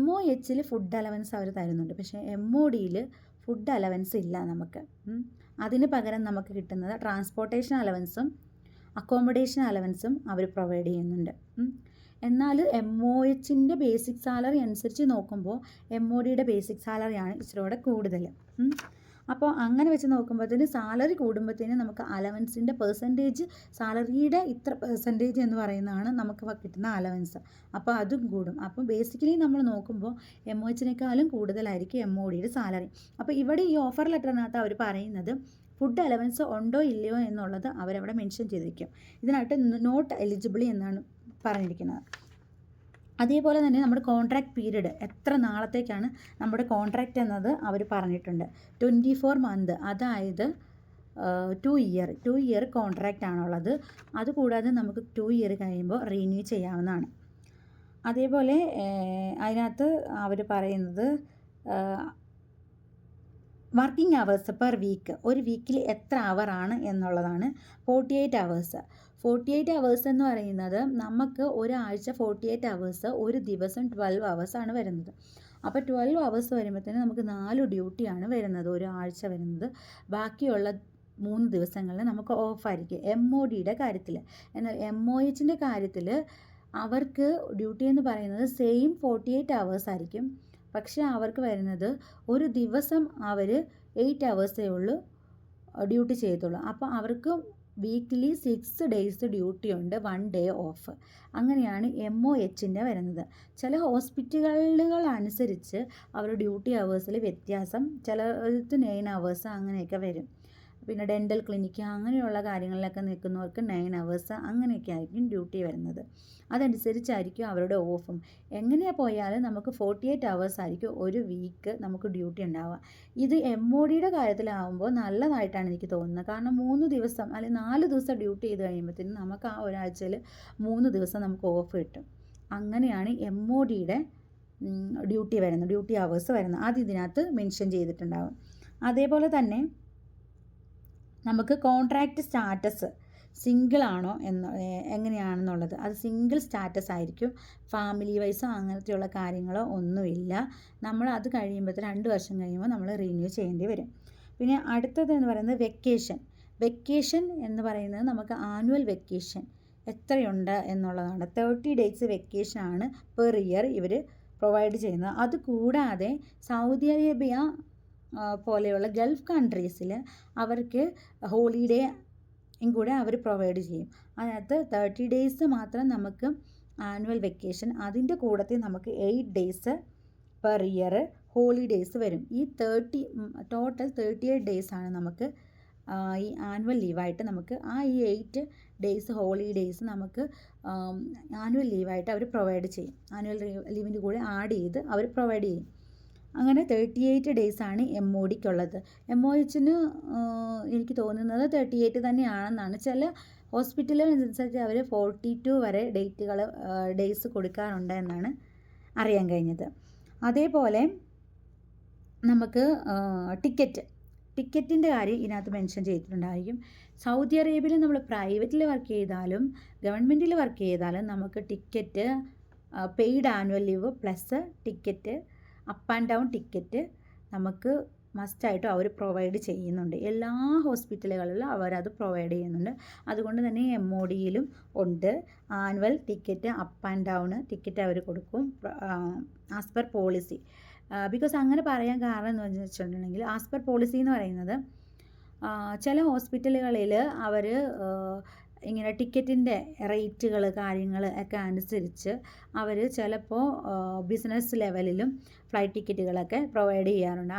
Speaker 1: MOHൽ ഫുഡ് അലവൻസ് അവർ തരുന്നുണ്ട്. പക്ഷേ MODയിൽ ഫുഡ് അലവൻസ് ഇല്ല നമുക്ക്. അതിന് പകരം നമുക്ക് കിട്ടുന്നത് ട്രാൻസ്പോർട്ടേഷൻ അലവൻസും അക്കോമഡേഷൻ അലവൻസും അവർ പ്രൊവൈഡ് ചെയ്യുന്നുണ്ട്. എന്നാൽ MOHൻ്റെ ബേസിക് സാലറി അനുസരിച്ച് നോക്കുമ്പോൾ MODയുടെ ബേസിക് സാലറിയാണ് ഇച്ചിരി കൂടുതൽ. അപ്പോൾ അങ്ങനെ വെച്ച് നോക്കുമ്പോഴത്തേന് സാലറി കൂടുമ്പോഴത്തേന് നമുക്ക് അലവൻസിൻ്റെ പെർസെൻറ്റേജ്, സാലറിയുടെ ഇത്ര പെർസെൻറ്റേജ് എന്ന് പറയുന്നതാണ് നമുക്ക് കിട്ടുന്ന അലവൻസ്. അപ്പോൾ അതും കൂടും. അപ്പോൾ ബേസിക്കലി നമ്മൾ നോക്കുമ്പോൾ MOHനേക്കാളും കൂടുതലായിരിക്കും MODയുടെ സാലറി. അപ്പോൾ ഇവിടെ ഈ ഓഫർ ലെറ്ററിനകത്ത് അവർ പറയുന്നത് ഫുഡ് അലവൻസ് ഉണ്ടോ ഇല്ലയോ എന്നുള്ളത് അവരവിടെ മെൻഷൻ ചെയ്തിരിക്കും. ഇതിനായിട്ട് നോട്ട് എലിജിബിൾ എന്നാണ് പറഞ്ഞിരിക്കുന്നത്. അതേപോലെ തന്നെ നമ്മുടെ കോൺട്രാക്ട് പീരീഡ് എത്ര നാളത്തേക്കാണ് നമ്മുടെ കോൺട്രാക്റ്റ് എന്നത് അവർ പറഞ്ഞിട്ടുണ്ട്. 24 മന്ത്, അതായത് 2 ഇയർ കോൺട്രാക്റ്റ് ആണുള്ളത്. അതുകൂടാതെ നമുക്ക് 2 ഇയർ കഴിയുമ്പോൾ റിന്യൂ ചെയ്യാവുന്നതാണ്. അതേപോലെ അതിനകത്ത് അവർ പറയുന്നത് വർക്കിംഗ് അവേഴ്സ് പെർ വീക്ക്, ഒരു വീക്കിൽ എത്ര അവറാണ് എന്നുള്ളതാണ്. 48 അവേഴ്സ്. 48 അവേഴ്സ് എന്ന് പറയുന്നത് നമുക്ക് ഒരാഴ്ച 48 അവേഴ്സ്, ഒരു ദിവസം 12 അവേഴ്സാണ് വരുന്നത്. അപ്പോൾ 12 അവേഴ്സ് വരുമ്പോഴത്തേന് നമുക്ക് 4 ഡ്യൂട്ടിയാണ് വരുന്നത് ഒരാഴ്ച വരുന്നത്. ബാക്കിയുള്ള 3 ദിവസങ്ങളിൽ നമുക്ക് ഓഫായിരിക്കും MODയുടെ കാര്യത്തിൽ. എന്നാൽ MOHൻ്റെ കാര്യത്തിൽ അവർക്ക് ഡ്യൂട്ടി എന്ന് പറയുന്നത് സെയിം 48 അവേഴ്സ് ആയിരിക്കും. പക്ഷേ അവർക്ക് വരുന്നത് ഒരു ദിവസം അവർ 8 അവേഴ്സേ ഉള്ളൂ ഡ്യൂട്ടി ചെയ്യത്തുള്ളൂ. അപ്പോൾ അവർക്ക് വീക്കിലി 6 ഡേയ്സ് ഡ്യൂട്ടി ഉണ്ട്, 1 ഡേ ഓഫ്. അങ്ങനെയാണ് MOHൻ്റെ വരുന്നത്. ചില ഹോസ്പിറ്റലുകൾ അനുസരിച്ച് അവർ ഡ്യൂട്ടി അവേഴ്സിൽ വ്യത്യാസം, ചിലർക്ക് 9 അവേഴ്സ് അങ്ങനെയൊക്കെ വരും. പിന്നെ ഡെൻ്റൽ ക്ലിനിക്ക് അങ്ങനെയുള്ള കാര്യങ്ങളിലൊക്കെ നിൽക്കുന്നവർക്ക് 9 അവേഴ്സ് അങ്ങനെയൊക്കെ ആയിരിക്കും ഡ്യൂട്ടി വരുന്നത്. അതനുസരിച്ചായിരിക്കും അവരുടെ ഓഫും. എങ്ങനെയാ പോയാലും നമുക്ക് 48 അവേഴ്സ് ആയിരിക്കും ഒരു വീക്ക് നമുക്ക് ഡ്യൂട്ടി ഉണ്ടാവുക. ഇത് MODയുടെ കാര്യത്തിലാവുമ്പോൾ നല്ലതായിട്ടാണ് എനിക്ക് തോന്നുന്നത്. കാരണം 3 ദിവസം അല്ലെങ്കിൽ 4 ദിവസം ഡ്യൂട്ടി ചെയ്ത് കഴിയുമ്പോഴത്തേനും നമുക്ക് ആ ഒരാഴ്ചയിൽ 3 ദിവസം നമുക്ക് ഓഫ് കിട്ടും. അങ്ങനെയാണ് MODയുടെ ഡ്യൂട്ടി വരുന്നത്, ഡ്യൂട്ടി അവേഴ്സ് വരുന്നത്. അത് ഇതിനകത്ത് മെൻഷൻ ചെയ്തിട്ടുണ്ടാകും. അതേപോലെ തന്നെ നമുക്ക് കോൺട്രാക്റ്റ് സ്റ്റാറ്റസ് സിംഗിൾ ആണോ എങ്ങനെയാണെന്നുള്ളത്, അത് സിംഗിൾ സ്റ്റാറ്റസ് ആയിരിക്കും. ഫാമിലി വൈസോ അങ്ങനത്തെയുള്ള കാര്യങ്ങളോ ഒന്നുമില്ല. നമ്മൾ അത് കഴിയുമ്പോഴത്തേന് 2 വർഷം കഴിയുമ്പോൾ നമ്മൾ റിന്യൂ ചെയ്യേണ്ടി വരും. പിന്നെ അടുത്തത് എന്ന് പറയുന്നത് വെക്കേഷൻ എന്ന് പറയുന്നത് നമുക്ക് ആനുവൽ വെക്കേഷൻ എത്രയുണ്ട് എന്നുള്ളതാണ്. 30 ഡേയ്സ് വെക്കേഷനാണ് പെർ ഇയർ ഇവർ പ്രൊവൈഡ് ചെയ്യുന്നത്. അതുകൂടാതെ സൗദി അറേബ്യ പോലെയുള്ള ഗൾഫ് കൺട്രീസിൽ അവർക്ക് ഹോളിഡേ കൂടെ അവർ പ്രൊവൈഡ് ചെയ്യും. അതിനകത്ത് 30 ഡേയ്സ് മാത്രം നമുക്ക് ആനുവൽ വെക്കേഷൻ, അതിൻ്റെ കൂടത്തിൽ നമുക്ക് 8 ഡേയ്സ് പെർ ഇയർ ഹോളിഡേയ്സ് വരും. ഈ ടോട്ടൽ 38 ഡേയ്സാണ് നമുക്ക് ഈ ആനുവൽ ലീവായിട്ട് നമുക്ക് ഈ 8 ഡേയ്സ് ഹോളിഡേയ്സ് നമുക്ക് ആനുവൽ ലീവായിട്ട് അവർ പ്രൊവൈഡ് ചെയ്യും. ആനുവൽ ലീവിൻ്റെ കൂടെ ആഡ് ചെയ്ത് അവർ പ്രൊവൈഡ് ചെയ്യും. അങ്ങനെ 38 ഡേയ്സാണ് MODക്കുള്ളത്. MOHന് എനിക്ക് തോന്നുന്നത് 38 തന്നെയാണെന്നാണ്. ചില ഹോസ്പിറ്റലുകളനുസരിച്ച് അവർ 42 വരെ ഡേയ്സ് കൊടുക്കാറുണ്ട് എന്നാണ് അറിയാൻ കഴിഞ്ഞത്. അതേപോലെ നമുക്ക് ടിക്കറ്റിൻ്റെ കാര്യം ഇതിനകത്ത് മെൻഷൻ ചെയ്തിട്ടുണ്ടായിരിക്കും. സൗദി അറേബ്യയിൽ നമ്മൾ പ്രൈവറ്റിൽ വർക്ക് ചെയ്താലും ഗവൺമെൻറ്റിൽ വർക്ക് ചെയ്താലും നമുക്ക് ticket, paid annual leave plus ticket, up and down ticket നമുക്ക് മസ്റ്റായിട്ടും അവർ പ്രൊവൈഡ് ചെയ്യുന്നുണ്ട്. എല്ലാ ഹോസ്പിറ്റലുകളിലും അവരത് പ്രൊവൈഡ് ചെയ്യുന്നുണ്ട്. അതുകൊണ്ട് തന്നെ MODയിലും ഉണ്ട് annual ticket, up and down ticket അവർ കൊടുക്കും ആസ് പെർ പോളിസി. ബിക്കോസ് അങ്ങനെ പറയാൻ കാരണം എന്ന് വെച്ചിട്ടുണ്ടെങ്കിൽ ആസ് പെർ പോളിസി എന്ന് പറയുന്നത് ചില ഹോസ്പിറ്റലുകളിൽ അവർ ഇങ്ങനെ ടിക്കറ്റിൻ്റെ റേറ്റുകൾ കാര്യങ്ങൾ ഒക്കെ അനുസരിച്ച് അവർ ചിലപ്പോൾ ബിസിനസ് ലെവലിലും ഫ്ലൈറ്റ് ടിക്കറ്റുകളൊക്കെ പ്രൊവൈഡ് ചെയ്യാറുണ്ട്.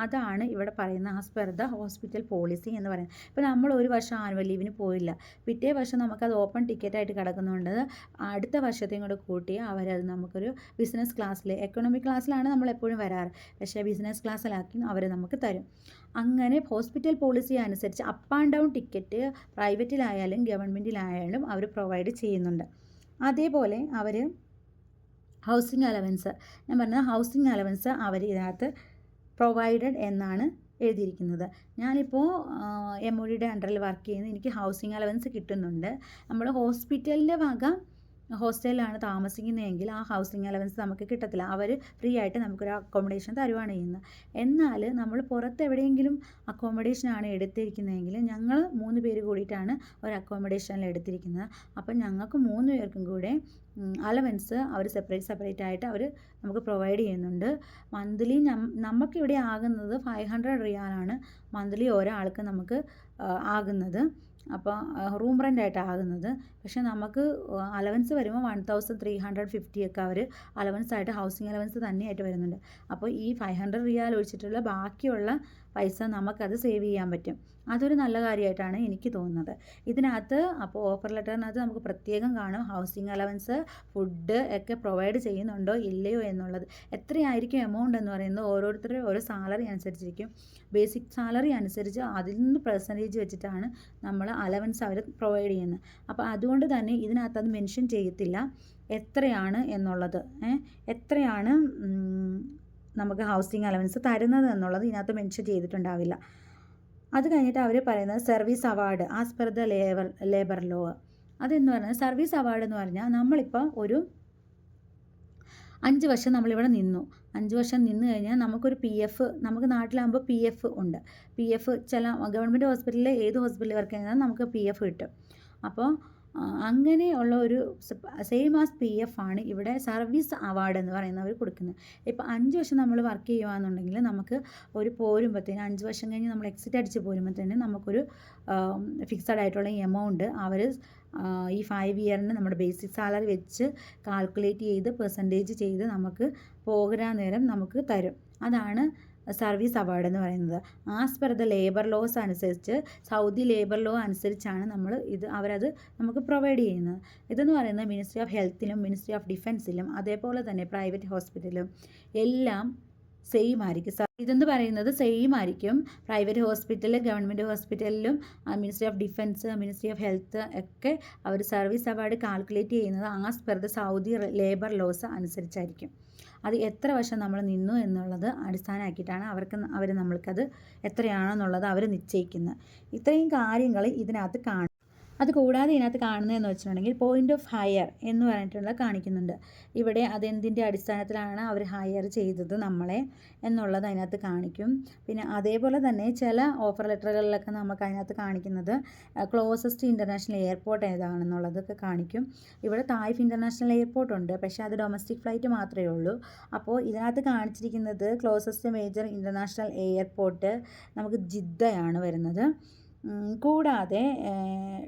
Speaker 1: അതാണ് ഇവിടെ പറയുന്ന as per the hospital policy എന്ന് പറയുന്നത്. ഇപ്പോൾ നമ്മൾ ഒരു വർഷം ആനുവൽ ലീവിന് പോയില്ല, പിറ്റേ വർഷം നമുക്കത് ഓപ്പൺ ടിക്കറ്റായിട്ട് കിടക്കുന്നുണ്ട്. അടുത്ത വർഷത്തെയും കൂടെ കൂട്ടി അവരത് നമുക്കൊരു ബിസിനസ് ക്ലാസ്സിൽ, എക്കണോമിക് ക്ലാസ്സിലാണ് നമ്മളെപ്പോഴും വരാറ്, പക്ഷേ ബിസിനസ് ക്ലാസ്സിലാക്കി അവർ നമുക്ക് തരും. അങ്ങനെ ഹോസ്പിറ്റൽ പോളിസി അനുസരിച്ച് അപ്പ് ആൻഡ് ഡൗൺ ടിക്കറ്റ് പ്രൈവറ്റിലായാലും ഗവൺമെൻറ്റിലായാലും അവർ പ്രൊവൈഡ് ചെയ്യുന്നുണ്ട്. അതേപോലെ അവർ ഹൗസിംഗ് അലവൻസ്, ഞാൻ പറഞ്ഞ ഹൗസിംഗ് അലവൻസ് അവർ ഇതിനകത്ത് പ്രൊവൈഡഡ് എന്നാണ് എഴുതിയിരിക്കുന്നത്. ഞാനിപ്പോൾ MODയുടെ അണ്ടറിൽ വർക്ക് ചെയ്യുന്നത്, എനിക്ക് ഹൗസിംഗ് അലവൻസ് കിട്ടുന്നുണ്ട്. നമ്മൾ ഹോസ്പിറ്റലിൻ്റെ വക ഹോസ്റ്റലിലാണ് താമസിക്കുന്നതെങ്കിൽ ആ ഹൗസിംഗ് അലവൻസ് നമുക്ക് കിട്ടത്തില്ല. അവർ ഫ്രീ ആയിട്ട് നമുക്കൊരു അക്കോമഡേഷൻ തരുവാണ് ചെയ്യുന്നത്. എന്നാൽ നമ്മൾ പുറത്ത് എവിടെയെങ്കിലും അക്കോമഡേഷനാണ് എടുത്തിരിക്കുന്നതെങ്കിൽ ഞങ്ങൾ 3 പേര് കൂടിയിട്ടാണ് ഒരു അക്കോമഡേഷനിൽ എടുത്തിരിക്കുന്നത്. അപ്പം ഞങ്ങൾക്ക് 3 പേർക്കും കൂടെ അലവൻസ് അവർ സെപ്പറേറ്റ് ആയിട്ട് അവർ നമുക്ക് പ്രൊവൈഡ് ചെയ്യുന്നുണ്ട്. മന്ത്ലി നമുക്കിവിടെ ആകുന്നത് 500 റിയാലാണ് മന്ത്ലി ഒരാൾക്ക് നമുക്ക് ആകുന്നത്. അപ്പോൾ റൂം റെൻ്റായിട്ടാകുന്നത്. പക്ഷേ നമുക്ക് അലവൻസ് വരുമ്പോൾ 1350 ഒക്കെ അവർ അലവൻസായിട്ട് ഹൗസിങ് അലവൻസ് തന്നെയായിട്ട് വരുന്നുണ്ട്. അപ്പോൾ ഈ 500 റിയാൽ ഒഴിച്ചിട്ടുള്ള ബാക്കിയുള്ള പൈസ നമുക്കത് സേവ് ചെയ്യാൻ പറ്റും. അതൊരു നല്ല കാര്യമായിട്ടാണ് എനിക്ക് തോന്നുന്നത്. ഇതിനകത്ത് അപ്പോൾ ഓഫർ ലെറ്ററിനകത്ത് നമുക്ക് പ്രത്യേകം കാണും ഹൗസിങ് അലവൻസ്, ഫുഡ് ഒക്കെ പ്രൊവൈഡ് ചെയ്യുന്നുണ്ടോ ഇല്ലയോ എന്നുള്ളത്. എത്രയായിരിക്കും എമൗണ്ട് എന്ന് പറയുന്നത് ഓരോരുത്തരുടെ ഓരോ സാലറി അനുസരിച്ചിരിക്കും. ബേസിക് സാലറി അനുസരിച്ച് അതിൽ നിന്ന് പെർസെൻറ്റേജ് വെച്ചിട്ടാണ് നമ്മൾ അലവൻസ് അവർ പ്രൊവൈഡ് ചെയ്യുന്നത്. അപ്പോൾ അതുകൊണ്ട് തന്നെ ഇതിനകത്ത് അത് മെൻഷൻ ചെയ്യത്തില്ല എത്രയാണ് എന്നുള്ളത്. എത്രയാണ് നമുക്ക് ഹൗസിങ് അലവൻസ് തരുന്നത് എന്നുള്ളത് ഇതിനകത്ത് മെൻഷൻ ചെയ്തിട്ടുണ്ടാവില്ല. അത് കഴിഞ്ഞിട്ട് അവർ പറയുന്നത് service award as per the labour law. അതെന്ന് പറഞ്ഞാൽ സർവീസ് അവാർഡ് എന്ന് പറഞ്ഞാൽ നമ്മളിപ്പോൾ ഒരു 5 വർഷം നമ്മളിവിടെ നിന്നു. 5 വർഷം നിന്ന് കഴിഞ്ഞാൽ നമുക്കൊരു PF, നമുക്ക് നാട്ടിലാകുമ്പോൾ PF ഉണ്ട്. PF ചില ഗവൺമെൻറ് ഹോസ്പിറ്റലിൽ ഏത് ഹോസ്പിറ്റലിൽ വർക്ക് ചെയ്യുന്നതാണ് നമുക്ക് PF കിട്ടും. അപ്പോൾ അങ്ങനെയുള്ള ഒരു സെയിം ആസ് PF ആണ് ഇവിടെ സർവീസ് അവാർഡ് എന്ന് പറയുന്നവർ കൊടുക്കുന്നത്. ഇപ്പോൾ 5 വർഷം നമ്മൾ വർക്ക് ചെയ്യുകയാണെന്നുണ്ടെങ്കിൽ നമുക്ക് ഒരു പോരുമ്പോഴത്തേന് 5 വർഷം കഴിഞ്ഞ് നമ്മൾ എക്സിറ്റ് അടിച്ച് പോരുമ്പോഴത്തേന് നമുക്കൊരു ഫിക്സഡ് ആയിട്ടുള്ള എമൗണ്ട് അവർ ഈ 5 ഇയറിന് നമ്മുടെ ബേസിക് സാലറി വെച്ച് കാൽക്കുലേറ്റ് ചെയ്ത് പെർസെൻറ്റേജ് ചെയ്ത് നമുക്ക് പോകാൻ നേരം നമുക്ക് തരും. അതാണ് സർവീസ് അവാർഡ് എന്ന് പറയുന്നത്. As per the labour laws അനുസരിച്ച്, സൗദി ലേബർ ലോ അനുസരിച്ചാണ് അവരത് നമുക്ക് പ്രൊവൈഡ് ചെയ്യുന്നത്. ഇതെന്ന് പറയുന്നത് മിനിസ്ട്രി ഓഫ് ഹെൽത്തിലും മിനിസ്ട്രി ഓഫ് ഡിഫൻസിലും അതേപോലെ തന്നെ പ്രൈവറ്റ് ഹോസ്പിറ്റലും എല്ലാം സെയിം ആയിരിക്കും. ഇതെന്ന് പറയുന്നത് സെയിം ആയിരിക്കും. പ്രൈവറ്റ് ഹോസ്പിറ്റൽ, ഗവൺമെൻറ് ഹോസ്പിറ്റലിലും ministry of defence, ministry of health ഒക്കെ അവർ സർവീസ് അവാർഡ് കാൽക്കുലേറ്റ് ചെയ്യുന്നത് as per the Saudi labour laws അനുസരിച്ചായിരിക്കും. അത് എത്ര വർഷം നമ്മൾ നിന്നു എന്നുള്ളത് അടിസ്ഥാനമാക്കിയിട്ടാണ് അവർ നമ്മൾക്കത് എത്രയാണെന്നുള്ളത് അവർ നിശ്ചയിക്കുന്നത്. ഇത്രയും കാര്യങ്ങൾ ഇതിനകത്ത് കാണും. അതുകൂടാതെ ഇതിനകത്ത് കാണുന്നതെന്ന് വെച്ചിട്ടുണ്ടെങ്കിൽ പോയിൻ്റ് ഓഫ് ഹയർ എന്ന് പറഞ്ഞിട്ടുള്ള കാണിക്കുന്നുണ്ട്. ഇവിടെ അതെന്തിൻ്റെ അടിസ്ഥാനത്തിലാണ് അവർ ഹയർ ചെയ്തത് നമ്മളെ എന്നുള്ളത് അതിനകത്ത് കാണിക്കും. പിന്നെ അതേപോലെ തന്നെ ചില ഓഫർ ലെറ്ററുകളിലൊക്കെ നമുക്ക് അതിനകത്ത് കാണിക്കുന്നത് ക്ലോസസ്റ്റ് ഇൻ്റർനാഷണൽ എയർപോർട്ട് ഏതാണെന്നുള്ളതൊക്കെ കാണിക്കും. ഇവിടെ തായ്ഫ് ഇൻ്റർനാഷണൽ എയർപോർട്ട് ഉണ്ട്, പക്ഷേ അത് ഡൊമസ്റ്റിക് ഫ്ലൈറ്റ് മാത്രമേ ഉള്ളൂ. അപ്പോൾ ഇതിനകത്ത് കാണിച്ചിരിക്കുന്നത് ക്ലോസസ്റ്റ് മേജർ ഇൻ്റർനാഷണൽ എയർപോർട്ട് നമുക്ക് ജിദ്ദയാണ് വരുന്നത്. കൂടാതെ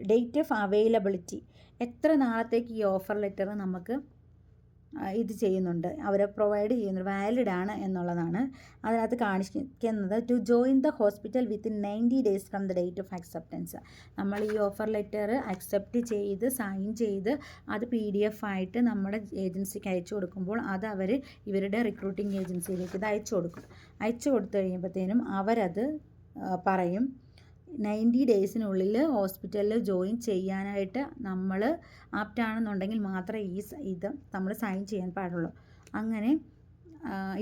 Speaker 1: ഡേറ്റ് ഓഫ് അവൈലബിലിറ്റി, എത്ര നാളത്തേക്ക് ഈ ഓഫർ ലെറ്റർ നമുക്ക് ഇത് ചെയ്യുന്നുണ്ട്, അവരെ പ്രൊവൈഡ് ചെയ്യുന്നത് വാലിഡ് ആണ് എന്നുള്ളതാണ് അതിനകത്ത് കാണിക്കുന്നത്. To join the hospital within 90 days from the date of acceptance. നമ്മൾ ഈ ഓഫർ ലെറ്റർ അക്സെപ്റ്റ് ചെയ്ത് സൈൻ ചെയ്ത് അത് PDF ആയിട്ട് നമ്മുടെ ഏജൻസിക്ക് അയച്ചു കൊടുക്കുമ്പോൾ അത് അവർ ഇവരുടെ റിക്രൂട്ടിംഗ് ഏജൻസിയിലേക്ക് ഇത് അയച്ചു കൊടുക്കും. അയച്ചു കൊടുത്തു കഴിയുമ്പോഴത്തേനും അവരത് പറയും 90 ഡേയ്സിനുള്ളിൽ ഹോസ്പിറ്റലിൽ ജോയിൻ ചെയ്യാനായിട്ട് നമ്മൾ ആപ്റ്റാണെന്നുണ്ടെങ്കിൽ മാത്രമേ ഇത് നമ്മൾ സൈൻ ചെയ്യാൻ പാടുള്ളൂ. അങ്ങനെ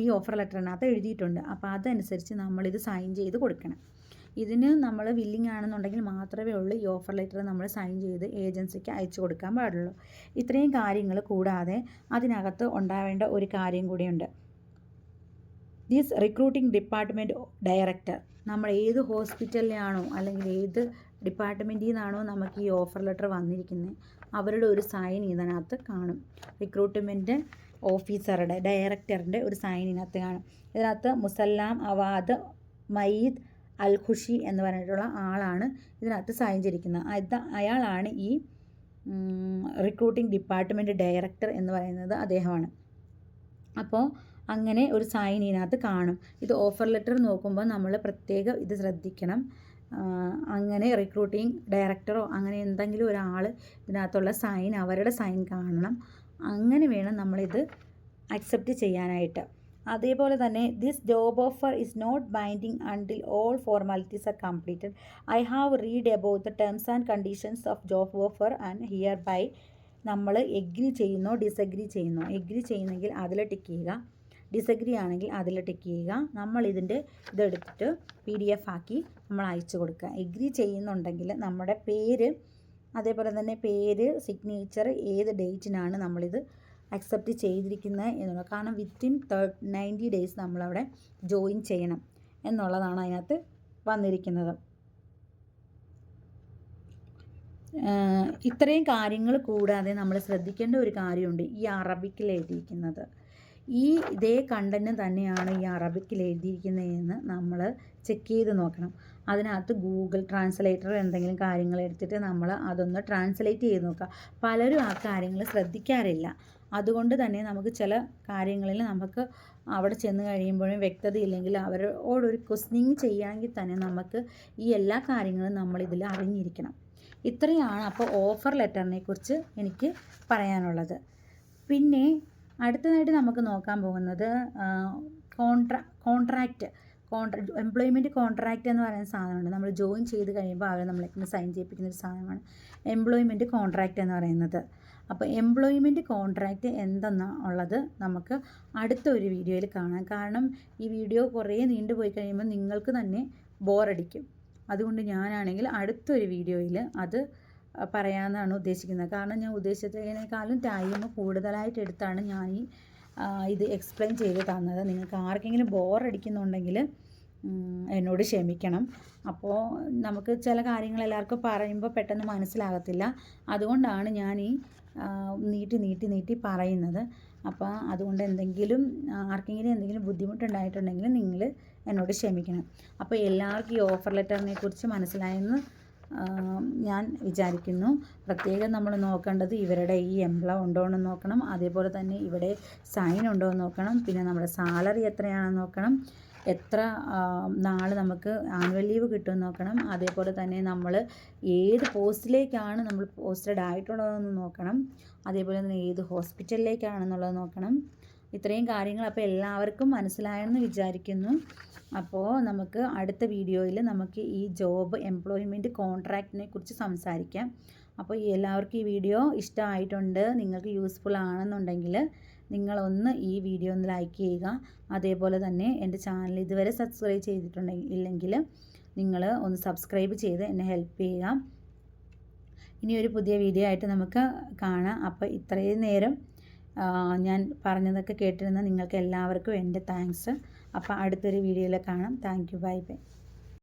Speaker 1: ഈ ഓഫർ ലെറ്ററിനകത്ത് എഴുതിയിട്ടുണ്ട്. അപ്പോൾ അതനുസരിച്ച് നമ്മളിത് സൈൻ ചെയ്ത് കൊടുക്കണം. ഇതിന് നമ്മൾ വില്ലിങ് ആണെന്നുണ്ടെങ്കിൽ മാത്രമേ ഉള്ളൂ ഈ ഓഫർ ലെറ്റർ നമ്മൾ സൈൻ ചെയ്ത് ഏജൻസിക്ക് അയച്ചു കൊടുക്കാൻ പാടുള്ളൂ. ഇത്രയും കാര്യങ്ങൾ കൂടാതെ അതിനകത്ത് ഉണ്ടാവേണ്ട ഒരു കാര്യം കൂടിയുണ്ട്. ദിസ് റിക്രൂട്ടിംഗ് ഡിപ്പാർട്ട്മെൻറ്റ് ഡയറക്ടർ, നമ്മൾ ഏത് ഹോസ്പിറ്റലിലാണോ അല്ലെങ്കിൽ ഏത് ഡിപ്പാർട്ട്മെൻറ്റിൽ നിന്നാണോ നമുക്ക് ഈ ഓഫർ ലെറ്റർ വന്നിരിക്കുന്നത് അവരുടെ ഒരു സൈൻ ഇതിനകത്ത് കാണും. റിക്രൂട്ട്മെൻറ്റ് ഓഫീസറുടെ, ഡയറക്ടറിൻ്റെ ഒരു സൈൻ ഇതിനകത്ത് കാണും. ഇതിനകത്ത് മുസല്ലാം അവാദ് മയീദ് അൽ ഖുഷി എന്ന് പറഞ്ഞിട്ടുള്ള ആളാണ് ഇതിനകത്ത് സൈൻ ചെയ്തിരിക്കുന്നത്. അയാളാണ് ഈ റിക്രൂട്ടിംഗ് ഡിപ്പാർട്ട്മെൻറ്റ് ഡയറക്ടർ എന്ന് പറയുന്നത് അദ്ദേഹമാണ്. അപ്പോൾ അങ്ങനെ ഒരു സൈൻ ഇതിനകത്ത് കാണും. ഇത് ഓഫർ ലെറ്റർ നോക്കുമ്പോൾ നമ്മൾ പ്രത്യേകം ഇത് ശ്രദ്ധിക്കണം. അങ്ങനെ റിക്രൂട്ടിംഗ് ഡയറക്ടറോ അങ്ങനെ എന്തെങ്കിലും ഒരാൾ ഇതിനകത്തുള്ള സൈൻ, അവരുടെ സൈൻ കാണണം. അങ്ങനെ വേണം നമ്മളിത് അക്സെപ്റ്റ് ചെയ്യാനായിട്ട്. അതേപോലെ തന്നെ this job offer is not binding until all formalities are completed. I have read about the terms and conditions of job offer and hereby. നമ്മൾ എഗ്രി ചെയ്യുന്നോ ഡിസഗ്രി ചെയ്യുന്നോ, എഗ്രി ചെയ്യുന്നെങ്കിൽ അതിൽ ടിക്ക് ചെയ്യുക, ഡിസഗ്രി ആണെങ്കിൽ അതിൽ ടിക്ക് ചെയ്യുക. നമ്മൾ ഇതെടുത്തിട്ട് PDF ആക്കി നമ്മൾ അയച്ചു കൊടുക്കുക. എഗ്രി ചെയ്യുന്നുണ്ടെങ്കിൽ നമ്മുടെ പേര്, അതേപോലെ തന്നെ പേര്, സിഗ്നേച്ചർ, ഏത് ഡേറ്റിനാണ് നമ്മളിത് അക്സെപ്റ്റ് ചെയ്തിരിക്കുന്നത് എന്നുള്ളത്. കാരണം വിത്തിൻ 90 days നമ്മളവിടെ ജോയിൻ ചെയ്യണം എന്നുള്ളതാണ് അതിനകത്ത് വന്നിരിക്കുന്നത്. ഇത്രയും കാര്യങ്ങൾ കൂടാതെ നമ്മൾ ശ്രദ്ധിക്കേണ്ട ഒരു കാര്യമുണ്ട്. ഈ അറബിക്കിൽ എഴുതിയിരിക്കുന്നത്, ഇതേ കണ്ടൻറ്റ് തന്നെയാണ് ഈ അറബിക്കിൽ എഴുതിയിരിക്കുന്നതെന്ന് നമ്മൾ ചെക്ക് ചെയ്ത് നോക്കണം. അതിനകത്ത് ഗൂഗിൾ ട്രാൻസ്ലേറ്റർ എന്തെങ്കിലും കാര്യങ്ങൾ എടുത്തിട്ട് നമ്മൾ അതൊന്ന് ട്രാൻസ്ലേറ്റ് ചെയ്ത് നോക്കുക. പലരും ആ കാര്യങ്ങൾ ശ്രദ്ധിക്കാറില്ല. അതുകൊണ്ട് തന്നെ നമുക്ക് ചില കാര്യങ്ങളിൽ നമുക്ക് അവിടെ ചെന്ന് കഴിയുമ്പോഴും വ്യക്തതയില്ലെങ്കിൽ അവരോടൊരു ക്വസ്റ്റ്യനിങ് ചെയ്യുകയാണെങ്കിൽ തന്നെ നമുക്ക് ഈ എല്ലാ കാര്യങ്ങളും നമ്മളിതിൽ അറിഞ്ഞിരിക്കണം. ഇത്രയാണ് അപ്പോൾ ഓഫർ ലെറ്ററിനെ കുറിച്ച് എനിക്ക് പറയാനുള്ളത്. പിന്നെ അടുത്തതായിട്ട് നമുക്ക് നോക്കാൻ പോകുന്നത് എംപ്ലോയ്മെൻറ്റ് കോൺട്രാക്റ്റ് എന്ന് പറയുന്ന സാധനമുണ്ട്. നമ്മൾ ജോയിൻ ചെയ്ത് കഴിയുമ്പോൾ അവർ നമ്മളെ സൈൻ ചെയ്യിപ്പിക്കുന്ന ഒരു സാധനമാണ് എംപ്ലോയ്മെൻറ്റ് കോൺട്രാക്റ്റ് എന്ന് പറയുന്നത്. അപ്പോൾ എംപ്ലോയ്മെൻറ്റ് കോൺട്രാക്റ്റ് എന്തെന്നുള്ളത് നമുക്ക് അടുത്ത ഒരു വീഡിയോയിൽ കാണാം. കാരണം ഈ വീഡിയോ കുറേ നീണ്ടുപോയി കഴിയുമ്പോൾ നിങ്ങൾക്ക് തന്നെ ബോറടിക്കും. അതുകൊണ്ട് ഞാനാണെങ്കിൽ അടുത്തൊരു വീഡിയോയിൽ അത് പറയാമെന്നാണ് ഉദ്ദേശിക്കുന്നത്. കാരണം ഞാൻ ഉദ്ദേശിച്ചതിനേക്കാളും ടൈം കൂടുതലായിട്ട് എടുത്താണ് ഞാൻ ഇത് എക്സ്പ്ലെയിൻ ചെയ്ത് തന്നത്. നിങ്ങൾക്ക് ആർക്കെങ്കിലും ബോറടിക്കുന്നുണ്ടെങ്കിൽ എന്നോട് ക്ഷമിക്കണം. അപ്പോൾ നമുക്ക് ചില കാര്യങ്ങൾ എല്ലാവർക്കും പറയുമ്പോൾ പെട്ടെന്ന് മനസ്സിലാകത്തില്ല. അതുകൊണ്ടാണ് ഞാൻ നീട്ടി പറയുന്നത്. അപ്പോൾ അതുകൊണ്ട് ആർക്കെങ്കിലും എന്തെങ്കിലും ബുദ്ധിമുട്ടുണ്ടായിട്ടുണ്ടെങ്കിൽ നിങ്ങൾ എന്നോട് ക്ഷമിക്കണം. അപ്പോൾ എല്ലാവർക്കും ഈ ഓഫർ ലെറ്ററിനെ കുറിച്ച് മനസ്സിലായെന്ന് ഞാൻ വിചാരിക്കുന്നു. പ്രത്യേകം നമ്മൾ നോക്കേണ്ടത് ഇവരുടെ ഈ എംപ്ലോയ് ഉണ്ടോ എന്ന് നോക്കണം. അതേപോലെ തന്നെ ഇവിടെ സൈൻ ഉണ്ടോ എന്ന് നോക്കണം. പിന്നെ നമ്മുടെ സാലറി എത്രയാണെന്ന് നോക്കണം. എത്ര നാൾ നമുക്ക് ആനുവൽ ലീവ് കിട്ടുമെന്ന് നോക്കണം. അതേപോലെ തന്നെ നമ്മൾ ഏത് പോസ്റ്റിലേക്കാണ് നമ്മൾ പോസ്റ്റഡ് ആയിട്ടുള്ളതെന്ന് നോക്കണം. അതേപോലെ തന്നെ ഏത് ഹോസ്പിറ്റലിലേക്കാണെന്നുള്ളത് നോക്കണം. ഇത്രയും കാര്യങ്ങൾ അപ്പോൾ എല്ലാവർക്കും മനസ്സിലായെന്ന് വിചാരിക്കുന്നു. അപ്പോൾ നമുക്ക് അടുത്ത വീഡിയോയിൽ നമുക്ക് ഈ എംപ്ലോയ്മെൻറ്റ് കോൺട്രാക്റ്റിനെ കുറിച്ച് സംസാരിക്കാം. അപ്പോൾ എല്ലാവർക്കും ഈ വീഡിയോ ഇഷ്ടമായിട്ടുണ്ട്, നിങ്ങൾക്ക് യൂസ്ഫുൾ ആണെന്നുണ്ടെങ്കിൽ നിങ്ങളൊന്ന് ഈ വീഡിയോ ഒന്ന് ലൈക്ക് ചെയ്യുക. അതേപോലെ തന്നെ എൻ്റെ ചാനൽ ഇതുവരെ സബ്സ്ക്രൈബ് ഇല്ലെങ്കിൽ നിങ്ങൾ ഒന്ന് സബ്സ്ക്രൈബ് ചെയ്ത് എന്നെ ഹെൽപ്പ് ചെയ്യുക. ഇനിയൊരു പുതിയ വീഡിയോ ആയിട്ട് നമുക്ക് കാണാം. അപ്പോൾ ഇത്രയും നേരം ഞാൻ പറഞ്ഞതൊക്കെ കേട്ടിരുന്ന നിങ്ങൾക്ക് എല്ലാവർക്കും എൻ്റെ താങ്ക്സ്. അപ്പോൾ അടുത്തൊരു വീഡിയോയിൽ കാണാം. Thank you. Bye bye.